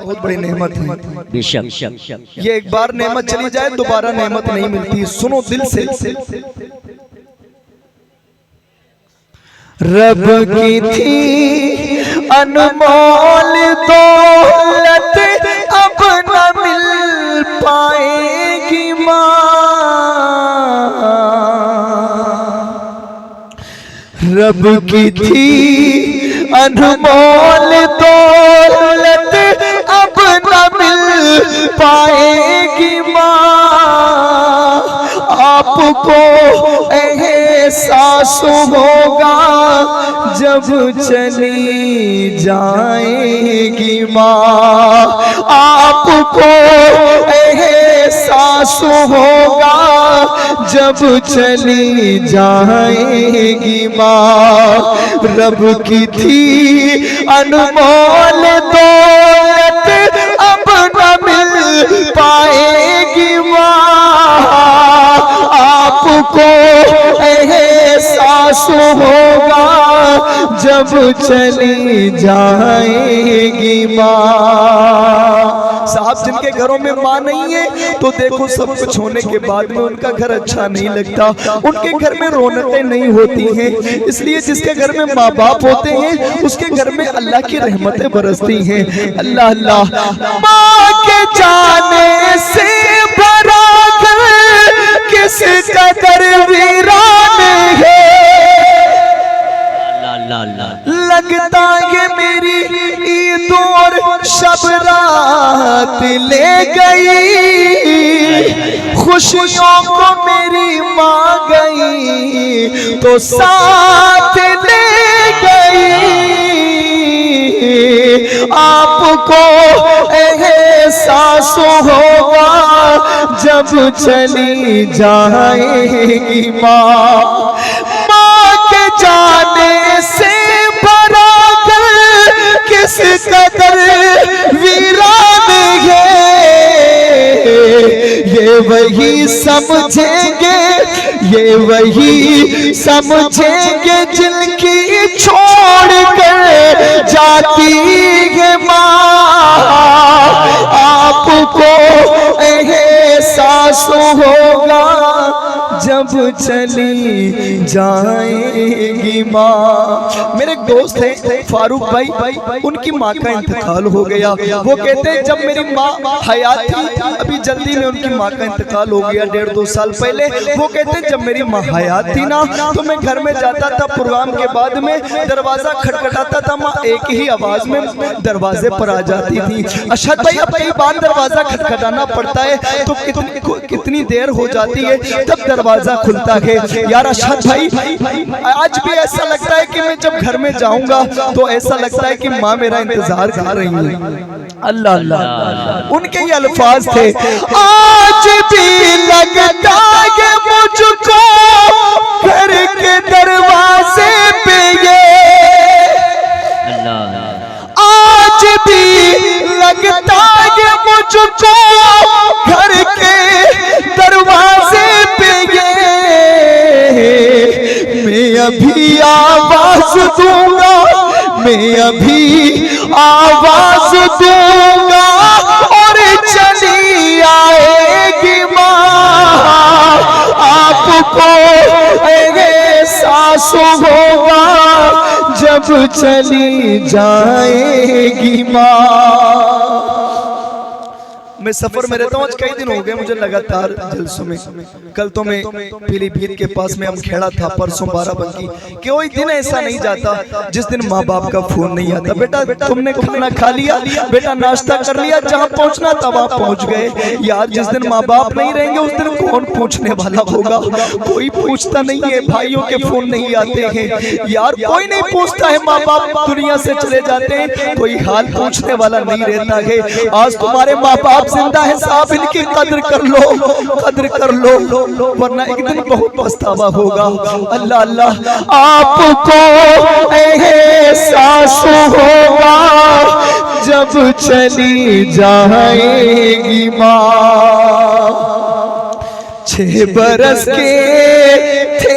बहुत बड़ी नेमत है। बेशक ये एक बार नेमत चली जाए दोबारा नेमत नहीं मिलती। सुनो दिल से, रब की थी अनमोल दौलत अब न मिल पाएगी माँ। रब की थी अनमोल दौलत अब न मिल पाएगी माँ। आपको एहसास होगा जब चली जाएगी माँ। आपको एहसास होगा जब चली जाएगी माँ। रब की थी अनमोल दौलत अब न मिल पाएगी माँ। आपको एहसास होगा जब चली जाएगी माँ। साहब जिनके घरों में माँ नहीं है तो देखो सब कुछ होने के बाद में उनका घर अच्छा नहीं लगता, उनके घर में रौनकें नहीं होती हैं। इसलिए जिसके घर में माँ बाप होते हैं उसके घर में अल्लाह की रहमतें बरसती हैं। अल्लाह अल्लाह। माँ के जाने से भरा घर किस कदर वीरान है। लगता ये मेरी ईद और शब रात ले गई, खुशियों को मेरी माँ गई तो साथ ले गई। आपको एहसास होगा जब चली जाएगी माँ। माँ के जाने से भरा घर किस कदर वीरान है। ये वही समझेंगे, ये वही समझेंगे जिनकी छोड़ कर जाती है माँ। आपको एहसास होगा जब चली जाएगी माँ। मेरे एक दोस्त हैं फारूक भाई, उनकी माँ का इंतकाल हो गया। वो कहते हैं जब मेरी माँ हयात थी, अभी जल्दी में उनकी माँ का इंतकाल हो गया 1.5-2 साल पहले। वो कहते हैं जब मेरी माँ हयात थी ना तो मैं घर में जाता था, प्रोग्राम के बाद में दरवाजा खटखटाता था, माँ एक ही आवाज में दरवाजे पर आ जाती थी। अशद भाई अब कई बार दरवाजा खटखटाना पड़ता है तो कितनी देर हो जाती है तब दरवाजा खुलता है। यार अशद भाई आज भी ऐसा लगता है कि मैं जब घर में जाऊंगा तो ऐसा लगता है कि माँ मेरा इंतजार कर रही है। अल्लाह अल्लाह। उनके ये अल्फाज थे, आज भी लगता है मुझको घर के दरवाजे पे ये। आज भी लगता है मुझको घर के दरवाजे पे ये। मैं अभी आवाज दूंगा, मैं अभी आवाज दूंगा और चली आएगी माँ। आपको एहसास होगा जब चली जाएगी माँ। मैं सफर में रहता हूँ, आज कई दिन हो गए मुझे लगातार जलसों में। कल तो मैं पीलीभीत के पास में हम खेड़ा था, परसों बाराबंकी। कोई दिन ऐसा नहीं जाता जिस दिन माँ बाप का फोन नहीं आता, बेटा तुमने खाना खा लिया, बेटा नाश्ता कर लिया, जहाँ पहुँचना था वहाँ पहुँच गए। यार जिस दिन माँ बाप नहीं रहेंगे उस दिन कौन पूछने वाला होगा? कोई पूछता नहीं है, भाइयों के फोन नहीं आते हैं यार, कोई नहीं पूछता है। माँ बाप दुनिया से चले जाते हैं, कोई हाल पूछने वाला नहीं रहता है। आज तुम्हारे माँ बाप जिंदा है साहब, इनकी कद्र कर लो, कद्र कर लो, वरना एक दिन बहुत पछतावा होगा। अल्लाह अल्लाह। आपको एहसास होगा जब चली जाएगी माँ। 6 बरस के